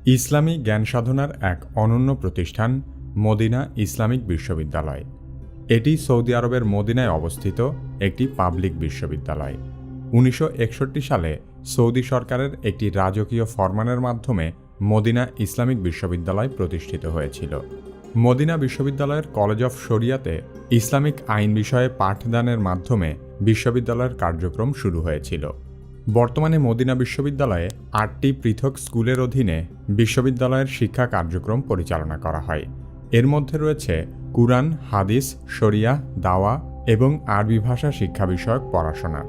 ইসলামী জ্ঞান সাধনার এক অনন্য প্রতিষ্ঠান মদিনা ইসলামিক বিশ্ববিদ্যালয়। এটি সৌদি আরবের মদিনায় অবস্থিত একটি পাবলিক বিশ্ববিদ্যালয়। 1961 সালে সৌদি সরকারের একটি রাজকীয় ফরমানের মাধ্যমে মদিনা ইসলামিক বিশ্ববিদ্যালয় প্রতিষ্ঠিত হয়েছিল। মদিনা বিশ্ববিদ্যালয়ের কলেজ অফ শরিয়াতে ইসলামিক আইন বিষয়ে পাঠদানের মাধ্যমে বিশ্ববিদ্যালয়ের কার্যক্রম শুরু হয়েছিল। বর্তমানে মদিনা বিশ্ববিদ্যালয়ে 8টি পৃথক স্কুলের অধীনে বিশ্ববিদ্যালয়ের শিক্ষা কার্যক্রম পরিচালনা করা হয়। এর মধ্যে রয়েছে কুরআন, হাদিস, শরিয়াহ, দাওয়া এবং আরবি ভাষা শিক্ষা বিষয়ক পড়াশোনা।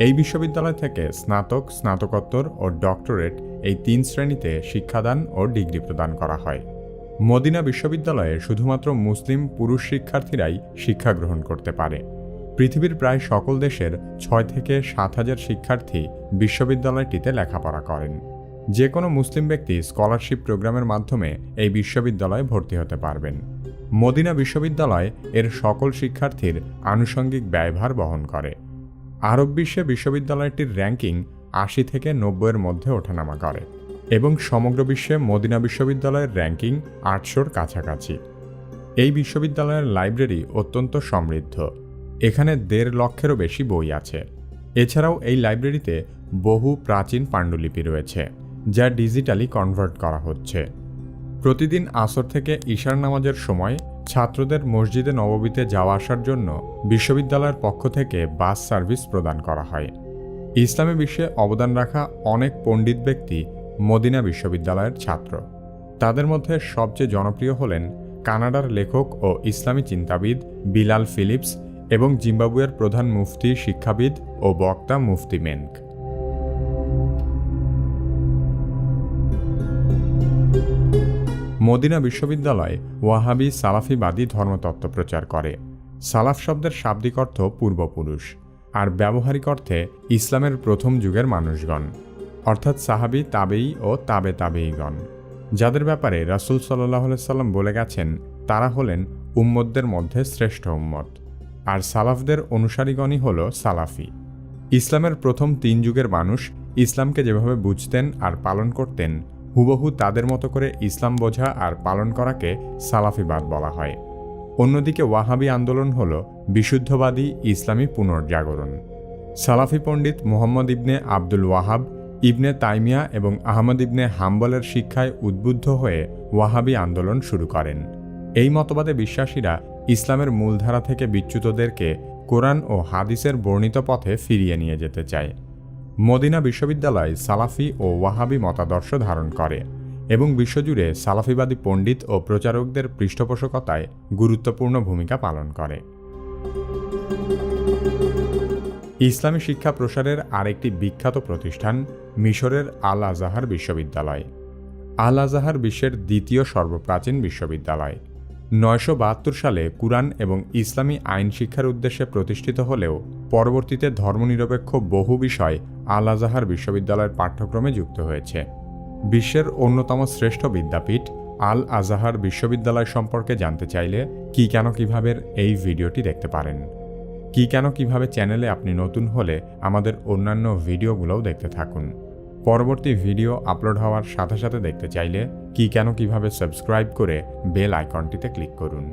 এই বিশ্ববিদ্যালয় থেকে স্নাতক, স্নাতকোত্তর ও ডক্টরেট এই 3 শ্রেণীতে শিক্ষাদান ও ডিগ্রি প্রদান করা হয়। মদিনা বিশ্ববিদ্যালয়ে শুধুমাত্র মুসলিম পুরুষ শিক্ষার্থীরাই শিক্ষা গ্রহণ করতে পারে। পৃথিবীর প্রায় সকল দেশের 6 থেকে 7,000 শিক্ষার্থী বিশ্ববিদ্যালয়টিতে লেখাপড়া করেন। যে কোনো মুসলিম ব্যক্তি স্কলারশিপ প্রোগ্রামের মাধ্যমে এই বিশ্ববিদ্যালয়ে ভর্তি হতে পারবেন। মদিনা বিশ্ববিদ্যালয় এর সকল শিক্ষার্থীর আনুষঙ্গিক ব্যয়ভার বহন করে। আরব বিশ্বে বিশ্ববিদ্যালয়টির র্যাঙ্কিং 80 থেকে 90-এর মধ্যে ওঠানামা করে এবং সমগ্র বিশ্বে মদিনা বিশ্ববিদ্যালয়ের র্যাঙ্কিং 800-র কাছাকাছি। এই বিশ্ববিদ্যালয়ের লাইব্রেরি অত্যন্ত সমৃদ্ধ। এখানে 1.5 লক্ষেরও বেশি বই আছে। এছাড়াও এই লাইব্রেরিতে বহু প্রাচীন পাণ্ডুলিপি রয়েছে, যা ডিজিটালি কনভার্ট করা হচ্ছে। প্রতিদিন আসর থেকে ঈশার নামাজের সময় ছাত্রদের মসজিদে নববীতে যাওয়া আসার জন্য বিশ্ববিদ্যালয়ের পক্ষ থেকে বাস সার্ভিস প্রদান করা হয়। ইসলামী বিশ্বে অবদান রাখা অনেক পণ্ডিত ব্যক্তি মদিনা বিশ্ববিদ্যালয়ের ছাত্র। তাদের মধ্যে সবচেয়ে জনপ্রিয় হলেন কানাডার লেখক ও ইসলামী চিন্তাবিদ বিলাল ফিলিপস এবং জিম্বাবুয়ের প্রধান মুফতি, শিক্ষাবিদ ও বক্তা মুফতি মেনক। মদিনা বিশ্ববিদ্যালয় ওয়াহাবি সালাফিবাদী ধর্মতত্ত্ব প্রচার করে। সালাফ শব্দের শাব্দিক অর্থ পূর্বপুরুষ, আর ব্যবহারিক অর্থে ইসলামের প্রথম যুগের মানুষগণ, অর্থাৎ সাহাবি, তাবেঈ ও তাবে তাবেঈগণ, যাদের ব্যাপারে রাসূল সাল্লাল্লাহু আলাইহি সাল্লাম বলে গেছেন তারা হলেন উম্মতদের মধ্যে শ্রেষ্ঠ উম্মত, আর সালাফদের অনুসারীগণই হল সালাফি। ইসলামের প্রথম 3 যুগের মানুষ ইসলামকে যেভাবে বুঝতেন আর পালন করতেন, হুবহু তাদের মতো করে ইসলাম বোঝা আর পালন করাকে সালাফিবাদ বলা হয়। অন্যদিকে ওয়াহাবি আন্দোলন হল বিশুদ্ধবাদী ইসলামী পুনর্জাগরণ। সালাফি পণ্ডিত মুহাম্মদ ইবনে আব্দুল ওয়াহাব, ইবনে তাইমিয়া এবং আহমদ ইবনে হাম্বলের শিক্ষায় উদ্বুদ্ধ হয়ে ওয়াহাবি আন্দোলন শুরু করেন। এই মতবাদে বিশ্বাসীরা ইসলামের মূলধারা থেকে বিচ্যুতদেরকে কোরআন ও হাদিসের বর্ণিত পথে ফিরিয়ে নিয়ে যেতে চায়। মদিনা বিশ্ববিদ্যালয় সালাফি ও ওয়াহাবি মতাদর্শ ধারণ করে এবং বিশ্বজুড়ে সালাফিবাদী পণ্ডিত ও প্রচারকদের পৃষ্ঠপোষকতায় গুরুত্বপূর্ণ ভূমিকা পালন করে। ইসলামী শিক্ষা প্রসারের আরেকটি বিখ্যাত প্রতিষ্ঠান মিশরের আল আজহার বিশ্ববিদ্যালয়। আল আজহার বিশ্বের দ্বিতীয় সর্বপ্রাচীন বিশ্ববিদ্যালয়। 972 সালে কুরআন এবং ইসলামী আইন শিক্ষার উদ্দেশ্যে প্রতিষ্ঠিত হলেও পরবর্তীতে ধর্মনিরপেক্ষ বহু বিষয় আল আজহার বিশ্ববিদ্যালয়ের পাঠ্যক্রমে যুক্ত হয়েছে। বিশ্বের অন্যতম শ্রেষ্ঠ বিদ্যাপীঠ আল আজহার বিশ্ববিদ্যালয় সম্পর্কে জানতে চাইলে কি কেন কিভাবে এই ভিডিওটি দেখতে পারেন। কি কেন কিভাবে চ্যানেলে আপনি নতুন হলে আমাদের অন্যান্য ভিডিওগুলোও দেখতে থাকুন। পরবর্তী ভিডিও আপলোড হওয়ার সাথে সাথে দেখতে চাইলে কি কেন কিভাবে সাবস্ক্রাইব করে বেল আইকনটিতে ক্লিক করুন।